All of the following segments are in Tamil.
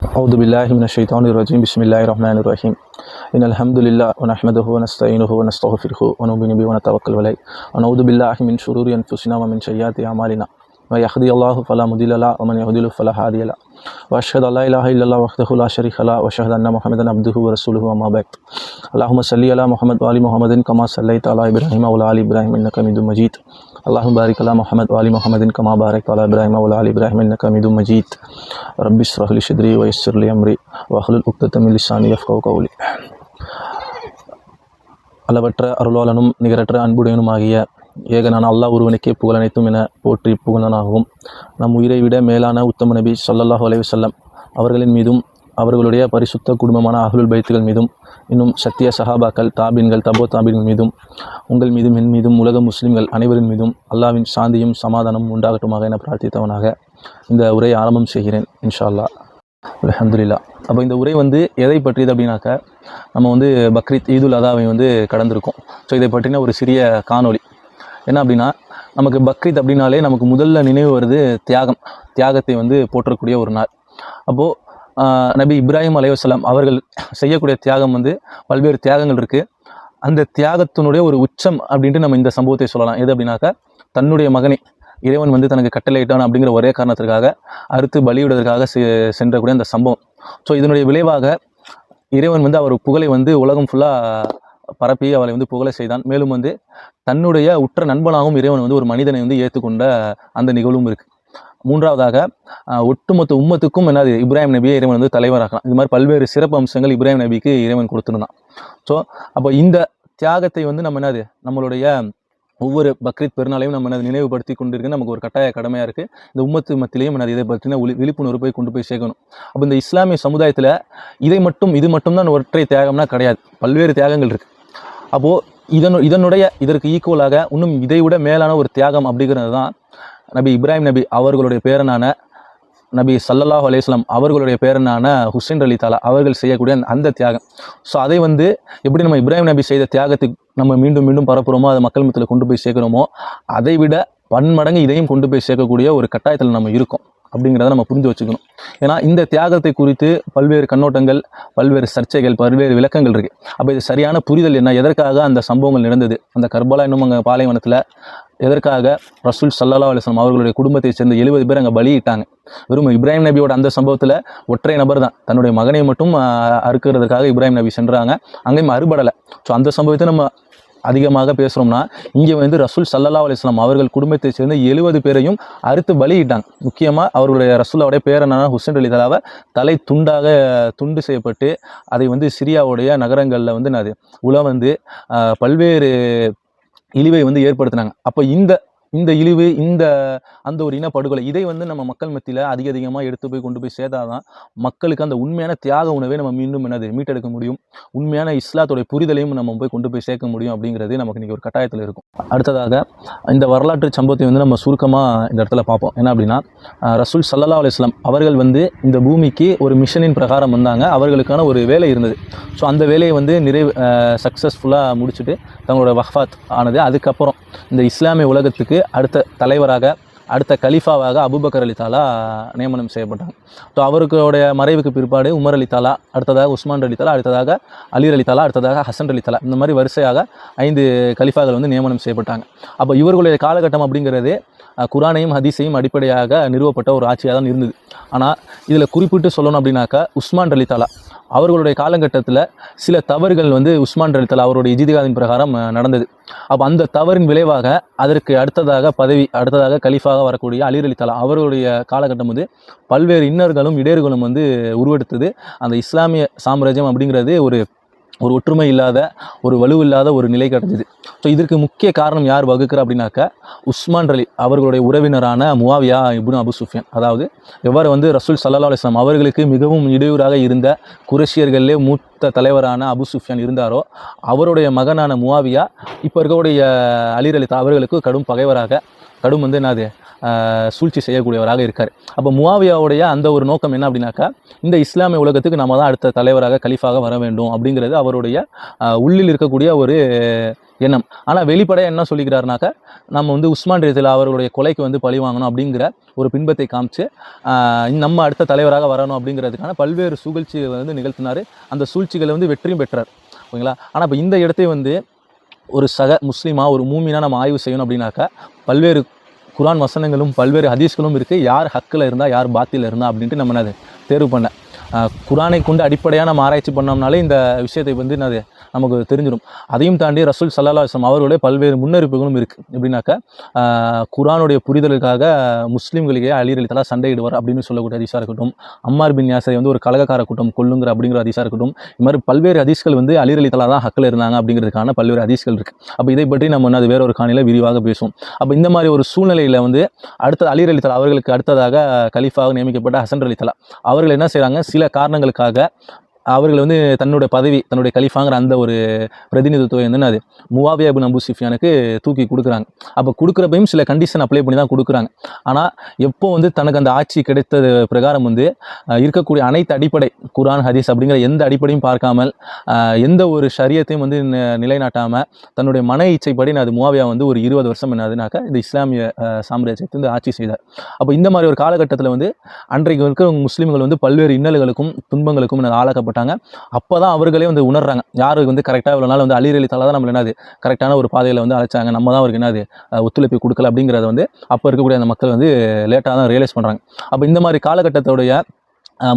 أعوذ بالله من الشيطان الرجيم بسم الله الرحمن الرحيم إن الحمد لله ونحمده ونستعينه ونستغفره ونؤمن به ونتوكل عليه ونعوذ بالله من شرور أنفسنا ومن سيئات أعمالنا من يهده الله فلا مضل له ومن يضلل فلا هادي له وأشهد أن لا إله إلا الله وحده لا شريك له وأشهد أن محمدا عبده ورسوله أما بعد اللهم صل على محمد وآل محمد كما صليت على إبراهيم وعلى آل إبراهيم إنك حميد مجيد اللهم بارك على محمد وآل محمد كما باركت على إبراهيم وعلى آل إبراهيم إنك حميد مجيد رب اشرح لي صدري ويسر لي أمري واحلل عقدة من لساني يفقهوا قولي. அளவற்ற அருளாளனும் நிகரற்ற அன்புடையனுமாகிய ஏகனான அல்லாஹ் ஒருவனுக்கே புகழ் அனைத்தும் என போற்றி புகழனாகவும் நம் உயிரை விட மேலான உத்தம நபி ஸல்லல்லாஹு அலைஹி வஸல்லம் அவர்களின் மீதும் அவர்களுடைய பரிசுத்த குடும்பமான அஹ்லுல் பைத்துகள் மீதும் இன்னும் சத்திய சஹாபாக்கள் தாபீன்கள் தபோ தாபீன்கள் மீதும் உங்கள் மீதும் என் மீதும் உலக முஸ்லிம்கள் அனைவரின் மீதும் அல்லாஹ்வின் சாந்தியும் சமாதானமும் உண்டாகட்டுமாக என பிரார்த்தித்தவனாக இந்த உரையை ஆரம்பம் செய்கிறேன் இன்ஷா அல்லாஹ். அல்ஹம்துலில்லாஹ். அப்போ இந்த உரை எதை பற்றியது அப்படின்னாக்க நம்ம பக்ரீத் ஈதுல் அதாவை கடந்திருக்கோம். ஸோ இதை பற்றின ஒரு சிறிய காணொளி என்ன அப்படின்னா, நமக்கு பக்ரீத் அப்படின்னாலே நமக்கு முதல்ல நினைவு வருது தியாகத்தை போற்றக்கூடிய ஒரு நாள். அப்போது நபி இப்ராஹிம் அலைஹிஸ்ஸலாம் அவர்கள் செய்யக்கூடிய தியாகம் பல்வேறு தியாகங்கள் இருக்குது. அந்த தியாகத்தினுடைய ஒரு உச்சம் அப்படின்ட்டு நம்ம இந்த சம்பவத்தை சொல்லலாம். எது அப்படின்னாக்கா, தன்னுடைய மகனை இறைவன் தனக்கு கட்டளையிட்டான் அப்படிங்கிற ஒரே காரணத்திற்காக அறுத்து பலியிடுவதற்காக சென்றக்கூடிய அந்த சம்பவம். ஸோ இதனுடைய விளைவாக இறைவன் அவர் புகழை உலகம் ஃபுல்லாக பரப்பி அவளை புகழ செய்தான். மேலும் தன்னுடைய உற்ற நண்பனாகவும் இறைவன் ஒரு மனிதனை ஏற்றுக்கொண்ட அந்த நிகழ்வும் இருக்குது. மூன்றாவதாக ஒட்டுமொத்த உம்மத்துக்கும் இப்ராஹிம் நபியை இறைவன் தலைவராக்கலாம். இது மாதிரி பல்வேறு சிறப்பு அம்சங்கள் இப்ராஹிம் நபிக்கு இறைவன் கொடுத்துருந்தான். ஸோ அப்போ இந்த தியாகத்தை நம்ம நம்மளுடைய ஒவ்வொரு பக்ரீத் பெருநாளையும் நம்ம நினைவுபடுத்தி கொண்டிருக்கு. நமக்கு ஒரு கட்டாய கடமையாக இருக்குது. இந்த உம்மத்து மத்தியிலையும் இதை பற்றின விழிப்புணர்வு கொண்டு போய் சேர்க்கணும். அப்போ இந்த இஸ்லாமிய சமுதாயத்தில் இது மட்டும் தான் ஒற்றை தியாகம்னா கிடையாது, பல்வேறு தியாகங்கள் இருக்குது. அப்போது இதற்கு ஈக்குவலாக இன்னும் இதை விட மேலான ஒரு தியாகம் அப்படிங்கிறது தான் நபி இப்ராஹிம் நபி அவர்களுடைய பேரனான நபி ஸல்லல்லாஹு அலைஹி வஸல்லம் அவர்களுடைய பேரனான ஹுசைன் அலி தாலா அவர்கள் செய்யக்கூடிய அந்த தியாகம். ஸோ அதை எப்படி நம்ம இப்ராஹிம் நபி செய்த தியாகத்தை நம்ம மீண்டும் மீண்டும் பரப்புகிறோமோ, அதை மக்கள் மத்தியில் கொண்டு போய் சேர்க்கிறோமோ, அதை விட பன்மடங்கு இதையும் கொண்டு போய் சேர்க்கக்கூடிய ஒரு கட்டாயத்தில் நம்ம இருக்கோம் அப்படிங்கிறத நம்ம புரிஞ்சு வச்சுக்கணும். ஏன்னா இந்த தியாகத்தை குறித்து பல்வேறு கண்ணோட்டங்கள், பல்வேறு சர்ச்சைகள், பல்வேறு விளக்கங்கள் இருக்குது. அப்போ இது சரியான புரிதல் என்ன, எதற்காக அந்த சம்பவங்கள் நடந்தது, அந்த கர்பலா என்னும் அங்கே பாலைவனத்தில் எதற்காக ரசூல் ஸல்லல்லாஹு அலைஹி வஸல்லம் அவர்களுடைய குடும்பத்தை சேர்ந்த 70 பேர் அங்கே பலியிட்டாங்க. வெறும் இப்ராஹிம் நபியோட அந்த சம்பவத்தில் ஒற்றை நபர் தான் தன்னுடைய மகனை மட்டும் அறுக்கிறதுக்காக இப்ராஹிம் நபி சென்றாங்க, அங்கேயும் அறுபடலை. ஸோ அந்த சம்பவத்தை நம்ம அதிகமாக பேசுகிறோம்னா, இங்கே ரசூல் ஸல்லல்லாஹு அலைஹி வஸல்லம் அவர்கள் குடும்பத்தை சேர்ந்து 70 பேரையும் அறுத்து பலியிட்டாங்க. முக்கியமாக அவர்களுடைய ரசூலாவுடைய பேரனான ஹுசைன் அலி தலாவை தலை துண்டு செய்யப்பட்டு அதை சிரியாவுடைய நகரங்களில் உல பல்வேறு இழிவை ஏற்படுத்தினாங்க. அப்போ இந்த இழிவு, அந்த ஒரு இனப்படுகொலை, இதை நம்ம மக்கள் மத்தியில் அதிகமாக எடுத்து போய் கொண்டு போய் சேர்த்தாதான் மக்களுக்கு அந்த உண்மையான தியாக உணவை நம்ம மீண்டும் மீட்டெடுக்க முடியும். உண்மையான இஸ்லாத்துடைய புரிதலையும் நம்ம போய் கொண்டு போய் சேர்க்க முடியும் அப்படிங்கிறது நமக்கு இன்றைக்கி ஒரு கட்டாயத்தில் இருக்கும். அடுத்ததாக இந்த வரலாற்று சம்பவத்தை நம்ம சுருக்கமாக இந்த இடத்துல பார்ப்போம். என்ன அப்படின்னா, ரசூல் ஸல்லல்லாஹு அலைஹி வஸல்லம் அவர்கள் இந்த பூமிக்கு ஒரு மிஷனின் பிரகாரம் வந்தாங்க. அவர்களுக்கான ஒரு வேலை இருந்தது. ஸோ அந்த வேலையை சக்ஸஸ்ஃபுல்லாக முடிச்சுட்டு தங்களோட வஃபாத் ஆனது. அதுக்கப்புறம் இந்த இஸ்லாமிய உலகத்துக்கு அடுத்த தலைவராக, அடுத்த கலீஃபாவாக அபூபக்கர் அலி தாலா நியமனம் செய்யப்பட்டாங்க. ஸோ அவர்களுடைய மறைவுக்கு பிற்பாடு உமர் அலி தாலா, அடுத்ததாக உஸ்மான் அலி தாலா, அடுத்ததாக அலி அலி தாலா, அடுத்ததாக ஹசன் அலி தாலா, இந்த மாதிரி வரிசையாக 5 கலீஃபாக்கள் நியமனம் செய்யப்பட்டாங்க. அப்போ இவர்களுடைய காலகட்டம் அப்படிங்கிறது குரானையும் ஹதீஸையும் அடிப்படையாக நிறுவப்பட்ட ஒரு ஆட்சியாக தான் இருந்தது. ஆனால் இதில் குறிப்பிட்டு சொல்லணும் அப்படின்னாக்கா, உஸ்மான் அலி தாலா அவர்களுடைய காலகட்டத்தில் சில தவறுகள் உஸ்மான் அலி தாலா அவருடைய இஜ்திஹாதின் பிரகாரம் நடந்தது. அப்போ அந்த தவறின் விளைவாக அதற்கு அடுத்ததாக கலீஃபாக வரக்கூடிய அலி அலி தாலா அவர்களுடைய காலகட்டம் பல்வேறு இன்னர்களும் இடர்களும் உருவெடுத்தது. அந்த இஸ்லாமிய சாம்ராஜ்யம் அப்படிங்கிறது ஒரு ஒற்றுமை இல்லாத, ஒரு வலுவில்லாத ஒரு நிலை கிடைச்சிது. ஸோ இதற்கு முக்கிய காரணம் யார் வகுக்கிற அப்படின்னாக்கா, உஸ்மான் அலி அவர்களுடைய உறவினரான முஆவியா இப்னு அபு சுஃபியான். அதாவது எவ்வாறு ரசூல் ஸல்லல்லாஹு அலைஹி வஸல்லம் அவர்களுக்கு மிகவும் இடையூறாக இருந்த குறைஷியர்களிலே மூத்த தலைவரான அபு சுஃபியான் இருந்தாரோ, அவருடைய மகனான முஆவியா இப்போ இருக்கக்கூடிய அலி அலி அவர்களுக்கு கடும் பகைவராக, கடும் சூழ்ச்சி செய்யக்கூடியவராக இருக்கார். அப்போ முஆவியாவுடைய அந்த ஒரு நோக்கம் என்ன அப்படின்னாக்கா, இந்த இஸ்லாமிய உலகத்துக்கு நம்ம தான் அடுத்த தலைவராக கலீஃபாக வர வேண்டும் அப்படிங்கிறது அவருடைய உள்ளில் இருக்கக்கூடிய ஒரு எண்ணம். ஆனால் வெளிப்படையாக என்ன சொல்லிக்கிறாருனாக்கா, நம்ம வந்து உஸ்மான் ரலியல்லாஹு அவர்களுடைய கொலைக்கு வந்து பழி வாங்கணும் அப்படிங்கிற ஒரு பின்பத்தை காமிச்சு நம்ம அடுத்த தலைவராக வரணும் அப்படிங்கிறதுக்கான பல்வேறு சூழ்ச்சியை வந்து நிகழ்த்தினார். அந்த சூழ்ச்சிகளை வந்து வெற்றியும் பெற்றார். ஓகேங்களா. ஆனால் இப்போ இந்த இடத்தை வந்து ஒரு சக முஸ்லீமா ஒரு மூமினா நம்ம ஆய்வு செய்யணும் அப்படின்னாக்கா, பல்வேறு குரான் வசனங்களும் பல்வேறு ஹதீஸ்களும் இருக்குது. யார் ஹக்கில் இருந்தால் யார் பாத்தில் இருந்தால் அப்படின்ட்டு நம்ம அதை தேர்வு பண்ண குரானை கொண்டு அடிப்படையாக நம்ம ஆராய்ச்சி பண்ணோம்னாலே இந்த விஷயத்தை வந்து அது நமக்கு தெரிஞ்சிடும். அதையும் தாண்டி ரசூல் ஸல்லல்லாஹு அலைஹி வஸல்லம் அவர்களுடைய பல்வேறு முன்னறிவிப்புகளும் இருக்குது. எப்படின்னாக்கா, குரானுடைய புரிதலுக்காக முஸ்லீம்களுக்கே அலி ரலியல்லாஹு சண்டையிடுவார் அப்படின்னு சொல்லக்கூடிய ஹதீஸாக இருக்கட்டும், அம்மார் பின் யாசரை வந்து ஒரு கலகக்கார கூட்டம் கொல்லுங்கிற அப்படிங்கிற ஹதீஸாக இருக்கட்டும், இது மாதிரி பல்வேறு ஹதீஸ்கள் வந்து அலி ரலியல்லாஹு தான் ஹக்கில் இருந்தாங்க அப்படிங்கிறதுக்கான பல்வேறு ஹதீஸ்கள் இருக்குது. அப்போ இதை பற்றி நம்ம வந்து அது வேற ஒரு காணியில் விரிவாக பேசுவோம். அப்போ இந்த மாதிரி ஒரு சூழ்நிலையில் வந்து அடுத்த அலி ரலியல்லாஹு அவர்களுக்கு அடுத்ததாக கலீஃபாக நியமிக்கப்பட்ட ஹசன் ரலியல்லாஹு அவர்கள் என்ன செய்கிறாங்க, சில காரணங்களுக்காக அவர்கள் வந்து தன்னுடைய பதவி, தன்னுடைய கலீஃபாங்கிற அந்த ஒரு பிரதிநிதித்துவம் வந்து அது முஆவியா இப்னு அபூ சுஃபியானுக்கு தூக்கி கொடுக்குறாங்க. அப்போ கொடுக்குறப்பையும் சில கண்டிஷன் அப்ளை பண்ணி தான் கொடுக்குறாங்க. ஆனால் எப்போ வந்து தனக்கு அந்த ஆட்சி கிடைத்தது பிரகாரம் வந்து இருக்கக்கூடிய அனைத்து அடிப்படை குரான் ஹதீஸ் அப்படிங்கிற எந்த அடிப்படையும் பார்க்காமல் எந்த ஒரு ஷரியத்தையும் வந்து நிலைநாட்டாமல் தன்னுடைய மன இச்சைப்படி அது முஆவியா வந்து ஒரு 20 வருஷம் என்னதுனாக்கா இந்த இஸ்லாமிய சாம்ராஜ்யத்தை வந்து ஆட்சி செய்தார். அப்போ இந்த மாதிரி ஒரு காலகட்டத்தில் வந்து அன்றைக்கு இருக்க முஸ்லீம்கள் வந்து பல்வேறு இன்னல்களுக்கும் துன்பங்களுக்கும் ஆளாக்கப்பட்டாங்க. அப்போ தான் அவர்களே வந்து உணர்றாங்க, யாருக்கு வந்து கரெக்டாக இவ்வளோ நாள் வந்து அலி ரலியல்லாஹு தான் நம்மள என்னது கரெக்டான ஒரு பாதையில் வந்து அழைச்சாங்க, நம்ம தான் அவருக்கு என்னது ஒத்துழைப்பு கொடுக்கல அப்படிங்கிறத வந்து அப்போ இருக்கக்கூடிய அந்த மக்கள் வந்து லேட்டாக தான் ரியலைஸ் பண்ணுறாங்க. அப்போ இந்த மாதிரி காலகட்டத்துடைய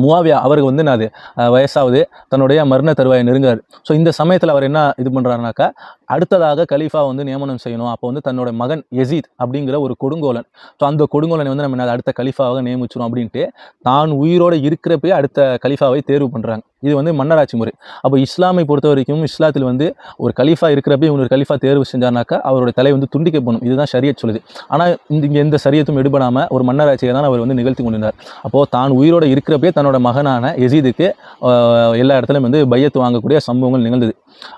முஆவியா அவருக்கு வந்து என்னது வயசாகுது, தன்னுடைய மரண தருவாயை நெருங்காரு. ஸோ இந்த சமயத்தில் அவர் என்ன இது பண்ணுறாருனாக்கா, அடுத்ததாக கலீஃபா வந்து நியமனம் செய்யணும். அப்போ வந்து தன்னோட மகன் யசீத் அப்படிங்கிற ஒரு கொடுங்கோலன், ஸோ அந்த கொடுங்கோலனை வந்து நம்ம அடுத்த கலீஃபாவாக நியமிச்சிடும் அப்படின்ட்டு தான் உயிரோடு இருக்கிறப்பே அடுத்த கலீஃபாவை தேர்வு பண்ணுறாங்க. இது வந்து மன்னராட்சி முறை. அப்போ இஸ்லாமை பொறுத்த வரைக்கும் இஸ்லாத்தில் வந்து ஒரு கலீஃபா இருக்கிறப்பே இன்னொரு கலீஃபா தேர்வு செஞ்சார்னாக்கா அவருடைய தலை வந்து துண்டிக்கப்படும். இதுதான் ஷரியத் சொல்லுது. ஆனால் இங்கே எந்த ஷரியத்தும் எடுபடாமல் ஒரு மன்னராட்சியை தான் அவர் வந்து நிகழ்த்தி கொண்டிருந்தார். அப்போது தான் உயிரோடு இருக்கிறப்பே தன்னோட மகனான யசீதுக்கு எல்லா இடத்துலையும் வந்து பையத்து வாங்கக்கூடிய சம்பவங்கள் நிகழ்ந்தது.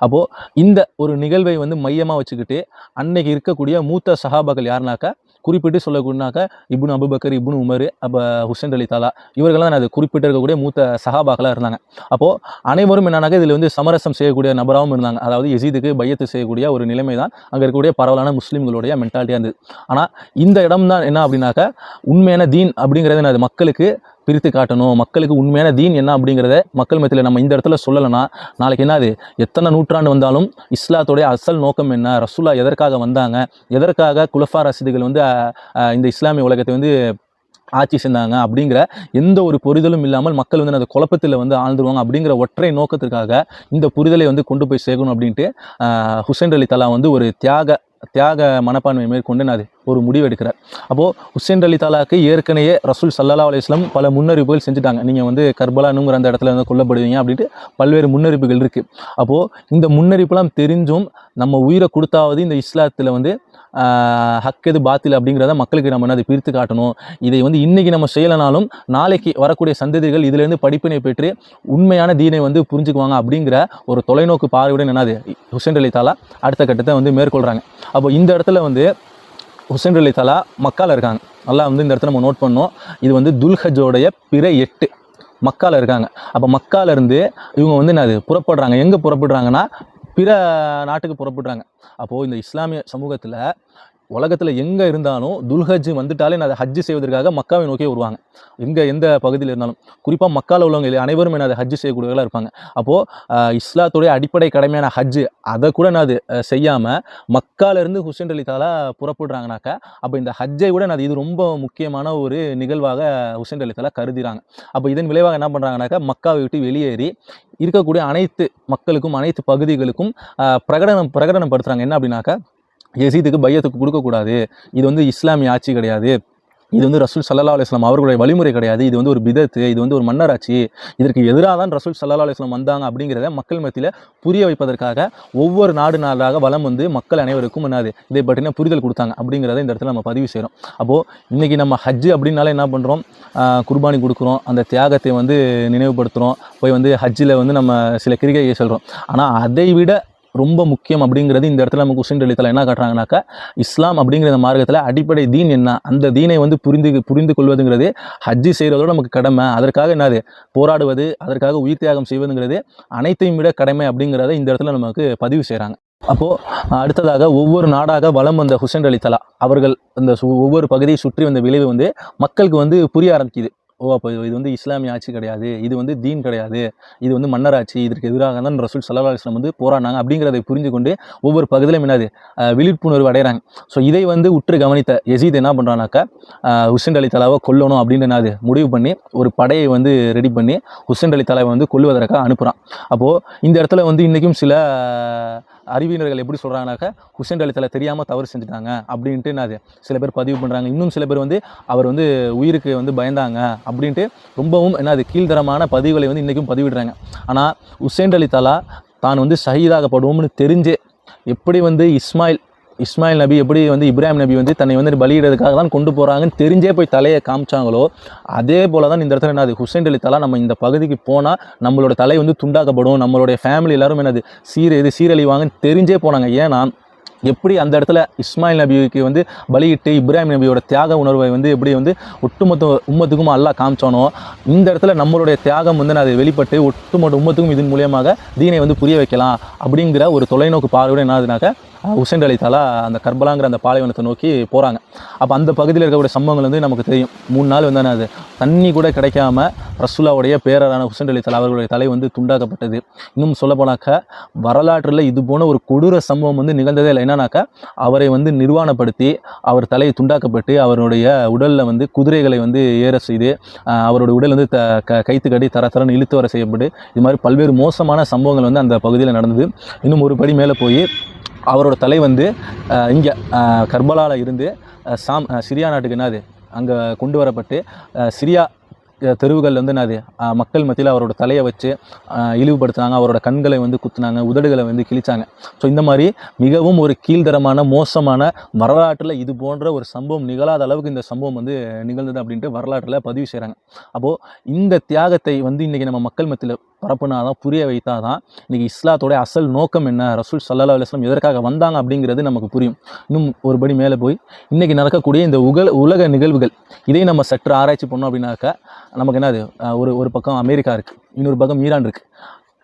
அப்போது இந்த ஒரு நிகழ்வை வந்து மையமாக வச்சுக்கிட்டு அன்னைக்கு இருக்கக்கூடிய மூத்த சஹாபாக்கள் யாருனாக்கா, குறிப்பிட்டு சொல்லக்கூடியனாக்கா இப்னு அபூபக்கர், இப்னு உமர், அப்போ ஹுசைன் ரலியல்லாஹு இவர்கள்லாம் அது குறிப்பிட்டு இருக்கக்கூடிய மூத்த சஹாபாக்களாக இருந்தாங்க. அப்போது அனைவரும் என்னன்னாக்கா இதில் வந்து சமரசம் செய்யக்கூடிய நபராகவும் இருந்தாங்க. அதாவது யசீதுக்கு பையத்து செய்யக்கூடிய ஒரு நிலைமை தான் அங்கே இருக்கக்கூடிய பரவலான முஸ்லீம்களுடைய மென்டாலிட்டியாக இருந்தது. ஆனால் இந்த இடம் தான் என்ன அப்படின்னாக்கா, உண்மையான தீன் அப்படிங்கிறது அது மக்களுக்கு பிரித்து காட்டணும். மக்களுக்கு உண்மையான தீன் என்ன அப்படிங்கிறத மக்கள் மத்தியில் நம்ம இந்த இடத்துல சொல்லலைன்னா நாளைக்கு என்னது எத்தனை நூற்றாண்டு வந்தாலும் இஸ்லாத்தோடைய அசல் நோக்கம் என்ன, ரசூலா எதற்காக வந்தாங்க, எதற்காக குலஃபா ரஷீதுகள் வந்து இந்த இஸ்லாமிய உலகத்தை வந்து ஆட்சி செஞ்சாங்க அப்படிங்கிற எந்த ஒரு புரிதலும் இல்லாமல் மக்கள் வந்து அந்த குழப்பத்தில் வந்து ஆழ்ந்துருவாங்க அப்படிங்கிற ஒற்றை நோக்கத்திற்காக இந்த புரிதலை வந்து கொண்டு போய் சேர்க்கணும் அப்படின்ட்டு ஹுசைன் ரலியல்லாஹு வந்து ஒரு தியாக மனப்பான்மை மேற்கொண்டு அது ஒரு முடிவு எடுக்கிறார். அப்போது ஹுசைன் ரலியல்லாஹுக்கு ஏற்கனவே ரசூல் ஸல்லல்லாஹு அலைஹி வஸல்லம் பல முன்னறிவிப்புகள் செஞ்சுட்டாங்க. நீங்கள் வந்து கர்பலானுங்கிற அந்த இடத்துல வந்து கொல்லப்படுவீங்க அப்படின்ட்டு பல்வேறு முன்னறிவிப்புகள் இருக்குது. அப்போது இந்த முன்னறிவிப்புலாம் தெரிஞ்சும் நம்ம உயிரை கொடுத்தாவது இந்த இஸ்லாத்தில் வந்து ஹக் எது பாத்தில் அப்படிங்கிறத மக்களுக்கு நம்ம அதை பிரித்து காட்டணும். இதை வந்து இன்றைக்கி நம்ம செய்யலைனாலும் நாளைக்கு வரக்கூடிய சந்ததிகள் இதிலேருந்து படிப்பினை பெற்று உண்மையான தீனை வந்து புரிஞ்சுக்குவாங்க அப்படிங்கிற ஒரு தொலைநோக்கு பார்வையுடன் என்னது ஹுசைன் ரலியல்லாஹு அடுத்த கட்டத்தை வந்து மேற்கொள்கிறாங்க. அப்போ இந்த இடத்துல வந்து ஹுசைன் ரலியல்லாஹு மக்காவில் இருக்காங்க. நல்லா வந்து இந்த இடத்துல நம்ம நோட் பண்ணோம். இது வந்து துல்ஹஜோடைய பிற 8 மக்காவில் இருக்காங்க. அப்போ மக்காவிலேருந்து இவங்க வந்து என்னது புறப்படுறாங்க. எங்கே புறப்படுறாங்கன்னா பிற நாட்டுக்கு புறப்படுறாங்க. அப்போது இந்த இஸ்லாமிய சமூகத்தில் உலகத்தில் எங்கே இருந்தாலும் துல்ஹஜ் வந்துட்டாலே அதை ஹஜ்ஜு செய்வதற்காக மக்காவை நோக்கி வருவாங்க. எந்த பகுதியில் இருந்தாலும் குறிப்பாக மக்காவில் உள்ளவங்க அனைவரும் அதை ஹஜ்ஜு செய்யக்கூடியவர்களாக இருப்பாங்க. அப்போது இஸ்லாத்துடைய அடிப்படை கடமையான ஹஜ்ஜு அதை கூட அது செய்யாமல் மக்காவிலேருந்து ஹுசைன் ரலியல்லாஹு புறப்படுறாங்கனாக்கா அப்போ இந்த ஹஜ்ஜை விட இது ரொம்ப முக்கியமான ஒரு நிகழ்வாக ஹுசைன் ரலியல்லாஹு கருதுகிறாங்க. அப்போ இதன் விளைவாக என்ன பண்ணுறாங்கனாக்கா மக்காவை விட்டு வெளியேறி இருக்கக்கூடிய அனைத்து மக்களுக்கும் அனைத்து பகுதிகளுக்கும் பிரகடனப்படுத்துகிறாங்க. என்ன அப்படின்னாக்கா, யசீதுக்கு பையத்துக்கு கொடுக்கக்கூடாது, இது வந்து இஸ்லாமிய ஆட்சி கிடையாது, இது வந்து ரசூல் ஸல்லல்லாஹு அலைஹி வஸல்லம் அவர்களுடைய வழிமுறை கிடையாது, இது வந்து ஒரு பிதத்து, இது வந்து ஒரு மன்னராட்சி, இதற்கு எதிராக தான் ரசூல் ஸல்லல்லாஹு அலைஹி வஸல்லம் வந்தாங்க அப்படிங்கிறத மக்கள் மத்தியில் புரிய வைப்பதற்காக ஒவ்வொரு நாடாக வலம் வந்து மக்கள் அனைவருக்கும் என்னது இதை பற்றின புரிதல் கொடுத்தாங்க அப்படிங்கிறத இந்த இடத்துல நம்ம பதிவு செய்கிறோம். அப்போது இன்றைக்கி நம்ம ஹஜ்ஜு அப்படின்னாலே என்ன பண்ணுறோம், குர்பானி கொடுக்குறோம், அந்த தியாகத்தை வந்து நினைவுபடுத்துகிறோம், போய் வந்து ஹஜ்ஜில் வந்து நம்ம சில கிரிகையை சொல்கிறோம். ஆனால் அதை விட ரொம்ப முக்கியம் அப்படிங்கிறது இந்த இடத்துல நமக்கு ஹுசைன் ரலியல்லாஹு என்ன காட்டுறாங்கனாக்கா, இஸ்லாம் அப்படிங்கிற இந்த மார்க்கத்தில் அடிப்படை தீன் என்ன, அந்த தீனை வந்து புரிந்து கொள்வதுங்கிறது ஹஜ்ஜி செய்கிறதோட நமக்கு கடமை, அதற்காக என்னது போராடுவது, அதற்காக உயிர் தியாகம் செய்வதுங்கிறது அனைத்தையும் விட கடமை அப்படிங்கிறத இந்த இடத்துல நமக்கு பதிவு செய்கிறாங்க. அப்போது அடுத்ததாக ஒவ்வொரு நாடாக வலம் வந்த ஹுசைன் அலி தலா அவர்கள் அந்த ஒவ்வொரு பகுதியை சுற்றி வந்த விளைவு வந்து மக்களுக்கு வந்து புரிய ஆரம்பிக்குது. அப்போ இது வந்து இஸ்லாமிய ஆட்சி கிடையாது, இது வந்து தீன் கிடையாது, இது வந்து மன்னராட்சி, இதற்கு எதிராக தான் ரசூல் ஸல்லல்லாஹு அலைஹி வஸல்லம் வந்து போராடினாங்க அப்படிங்கிறதை புரிஞ்சு கொண்டு ஒவ்வொரு பகுதியிலும் என்னது விழிப்புணர்வு அடைகிறாங்க. ஸோ இதை வந்து உற்று கவனித்த யசீத் என்ன பண்ணுறானாக்கா ஹுசைன் அலி தலாவை கொல்லணும் அப்படின்னு என்னது முடிவு பண்ணி ஒரு படையை வந்து ரெடி பண்ணி ஹுசைன் அலி தலாவை வந்து கொல்லுவதற்காக அனுப்புகிறான். அப்போது இந்த இடத்துல வந்து இன்றைக்கும் சில அறிவியர்கள் எப்படி சொல்கிறாங்கனாக்கா ஹுசைன் அலி தலா தெரியாமல் தவறு செஞ்சுட்டாங்க அப்படின்ட்டு என்னது சில பேர் பதிவு பண்ணுறாங்க. இன்னும் சில பேர் வந்து அவர் வந்து உயிருக்கு வந்து பயந்தாங்க அப்படின்ட்டு ரொம்பவும் என்னது கீழ்தரமான பதிவுகளை வந்து இன்றைக்கும் பதிவிடுறாங்க. ஆனால் ஹுசைன் அலி தலா தான் வந்து ஷஹீதாகப்படுவோம்னு தெரிஞ்சே எப்படி வந்து இஸ்மாயில் நபி எப்படி வந்து இப்ராஹிம் நபி வந்து தன்னை வந்து பலியிடுறதுக்காக தான் கொண்டு போகிறாங்கன்னு தெரிஞ்சே போய் தலையை காமிச்சாங்களோ அதே போல் தான் இந்த இடத்துல என்னது ஹுசைன் அலி தலா நம்ம இந்த பகுதிக்கு போனால் நம்மளோட தலை வந்து துண்டாக்கப்படும், நம்மளுடைய ஃபேமிலி எல்லாரும் என்னது சீரழிவாங்கன்னு தெரிஞ்சே போனாங்க. ஏன்னா எப்படி அந்த இடத்துல இஸ்மாயில் நபிக்கு வந்து பலியிட்டு இப்ராஹிம் நபியோட தியாக உணர்வை வந்து எப்படி வந்து ஒட்டுமொத்த உம்மத்துக்கும் அல்லாஹ் காமிச்சானோ இந்த இடத்துல நம்மளுடைய தியாகம் வந்து அது வெளிப்பட்டு ஒட்டுமொத்த உம்மத்துக்கும் இதன் மூலியமாக தீனை வந்து புரிய வைக்கலாம் அப்படிங்கிற ஒரு தொலைநோக்கு பார்வையோடு என்னதுனாக்க ஹுசைன் அலி தலா அந்த கர்பலாங்கிற அந்த பாலைவனத்தை நோக்கி போகிறாங்க. அப்போ அந்த பகுதியில் இருக்கக்கூடிய சம்பவங்கள் வந்து நமக்கு தெரியும். 3 நாள் வந்து அது தண்ணி கூட கிடைக்காம ரசூலாவுடைய பேரரான ஹுசைன் அலி தலா அவர்களுடைய தலை வந்து துண்டாக்கப்பட்டது. இன்னும் சொல்ல போனாக்க வரலாற்றில் இது போன ஒரு கொடூர சம்பவம் வந்து நிகழ்ந்ததே இல்லை. என்னன்னாக்கா அவரை வந்து நிர்வாணப்படுத்தி அவர் தலையை துண்டாக்கப்பட்டு அவருடைய உடலில் வந்து குதிரைகளை வந்து ஏற செய்து அவருடைய உடல் வந்து கைத்து கட்டி தரன்னு இழுத்து வர செய்யப்பட்டு இது மாதிரி பல்வேறு மோசமான சம்பவங்கள் வந்து அந்த பகுதியில் நடந்தது. இன்னும் ஒரு படி மேலே போய் அவரோட தலை வந்து இங்கே கர்பலாவில் இருந்து சிரியா நாட்டுக்கு என்னது அங்கே கொண்டு வரப்பட்டு சிரியா தெருவுகள் வந்து என்னது மக்கள் மத்தியில் அவரோட தலையை வச்சு இழிவுபடுத்தினாங்க, அவரோட கண்களை வந்து குத்துனாங்க, உதடுகளை வந்து கிழிச்சாங்க. ஸோ இந்த மாதிரி மிகவும் ஒரு கீழ்தரமான மோசமான வரலாற்றில் இது போன்ற ஒரு சம்பவம் நிகழாத அளவுக்கு இந்த சம்பவம் வந்து நிகழ்ந்தது அப்படின்ட்டு வரலாற்றில் பதிவு செய்கிறாங்க. அப்போது இந்த தியாகத்தை வந்து இன்றைக்கி நம்ம மக்கள் மத்தியில் பரப்புனாதான் புரிய வைத்தாதான் இன்றைக்கி இஸ்லாத்தோடைய அசல் நோக்கம் என்ன, ரசூல் ஸல்லல்லாஹு அலைஹி வஸல்லம் எதற்காக வந்தாங்க அப்படிங்கிறது நமக்கு புரியும். இன்னும் ஒருபடி மேலே போய் இன்றைக்கி நடக்கக்கூடிய இந்த உலக நிகழ்வுகள் இதை நம்ம சற்று ஆராய்ச்சி பண்ணோம் அப்படின்னாக்கா நமக்கு என்னது ஒரு பக்கம் அமெரிக்கா இருக்குது, இன்னொரு பக்கம் ஈரான் இருக்குது.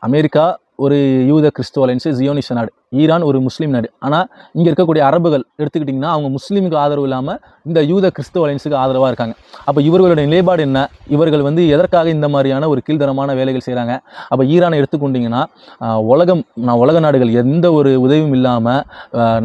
அமெரிக்கா ஒரு யூத கிறிஸ்துவ அலைன்ஸு ஜியோனிச நாடு, ஈரான் ஒரு முஸ்லீம் நாடு. ஆனால் இங்கே இருக்கக்கூடிய அரபுகள் எடுத்துக்கிட்டிங்கன்னா அவங்க முஸ்லீமுக்கு ஆதரவு இல்லாமல் இந்த யூத கிறிஸ்துவ அலைன்ஸுக்கு ஆதரவாக இருக்காங்க. அப்போ இவர்களுடைய நிலைப்பாடு என்ன, இவர்கள் வந்து எதற்காக இந்த மாதிரியான ஒரு கீழ்தரமான வேலைகள் செய்கிறாங்க. அப்போ ஈரானை எடுத்துக்கொண்டிங்கன்னா உலக நாடுகள் எந்த ஒரு உதவியும் இல்லாமல்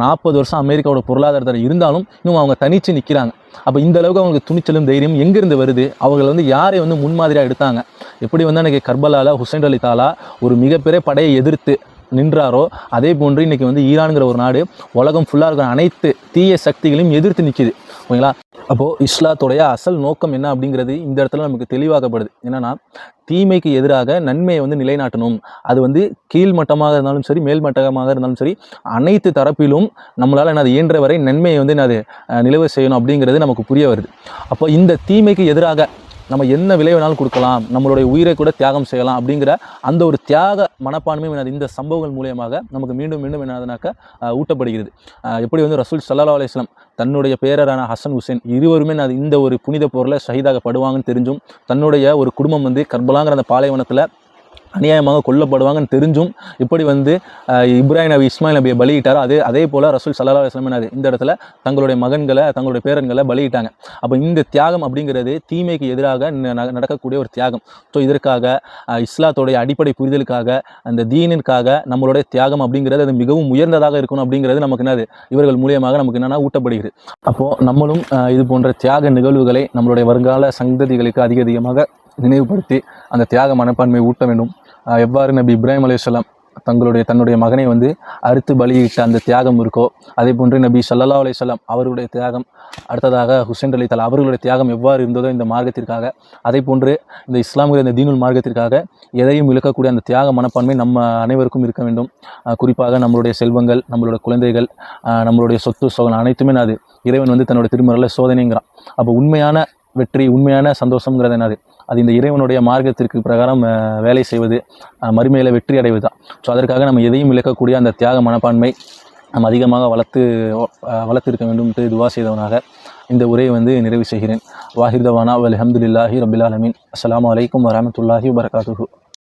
40 வருஷம் அமெரிக்காவோட பொருளாதாரத்தில் இருந்தாலும் இன்னும் அவங்க தனித்து நிற்கிறாங்க. அப்போ இந்த அளவுக்கு அவங்களுக்கு துணிச்சலும் தைரியம் எங்கேருந்து வருது, அவர்கள் வந்து யாரை வந்து முன்மாதிரியாக எடுத்தாங்க. எப்படி வந்து அன்றைக்கி கர்பலாவில் ஹுசைன் அலி தலா ஒரு மிகப்பெரிய படையை எதிர்த்து நின்றாரோ அதே போன்று இன்றைக்கி வந்து ஈரானுங்கிற ஒரு நாடு உலகம் ஃபுல்லாக இருக்கிற அனைத்து தீய சக்திகளையும் எதிர்த்து நிற்கிது. ஓகேங்களா? அப்போது இஸ்லாத்துடைய அசல் நோக்கம் என்ன அப்படிங்கிறது இந்த இடத்துல நமக்கு தெளிவாக்கப்படுது. என்னென்னா தீமைக்கு எதிராக நன்மையை வந்து நிலைநாட்டணும். அது வந்து கீழ்மட்டமாக இருந்தாலும் சரி மேல்மட்டமாக இருந்தாலும் சரி அனைத்து தரப்பிலும் நம்மளால் என்னது இயன்ற வரை நன்மையை வந்து என்னது நிலவு செய்யணும் அப்படிங்கிறது நமக்கு புரிய வருது. அப்போ இந்த தீமைக்கு எதிராக நம்ம என்ன விலை வேணாலும் கொடுக்கலாம், நம்மளுடைய உயிரை கூட தியாகம் செய்யலாம் அப்படிங்கிற அந்த ஒரு தியாக மனப்பான்மையும் என்னது இந்த சம்பவங்கள் மூலியமாக நமக்கு மீண்டும் மீண்டும் என்னதுனாக்கா ஊட்டப்படுகிறது. எப்படி வந்து ரசூல் ஸல்லல்லாஹு அலைஹி வஸல்லம் தன்னுடைய பேரரான ஹசன் ஹுசைன் இருவருமே இந்த ஒரு புனித போரில் ஷஹீதாகப்படுவாங்கன்னு தெரிஞ்சும் தன்னுடைய ஒரு குடும்பம் வந்து கர்பலாங்கிற அந்த பாலைவனத்தில் அநியாயமாக கொல்லப்படுவாங்கன்னு தெரிஞ்சும் இப்படி வந்து இப்ராஹிம் நபி இஸ்மாயில் நபியை பலியிட்டார். அதே போல் ரசூல் ஸல்லல்லாஹு அலைஹி வஸல்லம் இந்த இடத்துல தங்களுடைய மகன்களை தங்களுடைய பேரன்களை பலியிட்டாங்க. அப்போ இந்த தியாகம் அப்படிங்கிறது தீமைக்கு எதிராக நடக்கக்கூடிய ஒரு தியாகம். ஸோ இதற்காக இஸ்லாத்தோடைய அடிப்படை புரிதலுக்காக அந்த தீனிற்காக நம்மளுடைய தியாகம் அப்படிங்கிறது அது மிகவும் உயர்ந்ததாக இருக்கணும் அப்படிங்கிறது நமக்கு என்னது இவர்கள் மூலியமாக நமக்கு என்னென்னா ஊட்டப்படுகிறது. அப்போது நம்மளும் இது போன்ற தியாக நிகழ்வுகளை நம்மளுடைய வருங்கால சந்ததிகளுக்கு அதிகமாக நினைவுபடுத்தி அந்த தியாக மனப்பான்மையை ஊட்ட வேண்டும். எவ்வாறு நபி இப்ராஹிம் அலைஹிஸ்ஸலாம் தன்னுடைய மகனை வந்து அறுத்து பலியிட்ட அந்த தியாகம் இருக்கோ அதே போன்று நபி ஸல்லல்லாஹு அலைஹி வஸல்லம் அவர்களுடைய தியாகம், அடுத்ததாக ஹுசைன் அலி தலா அவர்களுடைய தியாகம் எவ்வாறு இருந்ததோ இந்த மார்க்கத்திற்காக, அதே போன்று இந்த இஸ்லாமிய இந்த தீனுல் மார்க்கத்திற்காக எதையும் இழக்கக்கூடிய அந்த தியாக மனப்பான்மை நம்ம அனைவருக்கும் இருக்க வேண்டும். குறிப்பாக நம்மளுடைய செல்வங்கள், நம்மளுடைய குழந்தைகள், நம்மளுடைய சொத்து சோகன் அனைத்துமே அது இறைவன் வந்து தன்னுடைய திருமறையில் சோதனைங்கிறான். அப்போ உண்மையான வெற்றி, உண்மையான சந்தோஷங்கிறது என்னது, அது இந்த இறைவனுடைய மார்க்கத்திற்கு பிரகாரம் வேலை செய்வது, மறுமையில் வெற்றி அடைவது தான். ஸோ அதற்காக நம்ம எதையும் இழக்கக்கூடிய அந்த தியாக மனப்பான்மை நம்ம அதிகமாக வளர்த்திருக்க வேண்டும் என்று துவா செய்தவனாக இந்த உரையை வந்து நிறைவு செய்கிறேன். வாஹிர் தவானா வல்ஹம்துலில்லாஹி ரபில் ஆலமீன். அஸ்ஸலாமு அலைக்கும் வரஹ்மத்துல்லாஹி வபரகாத்துஹு.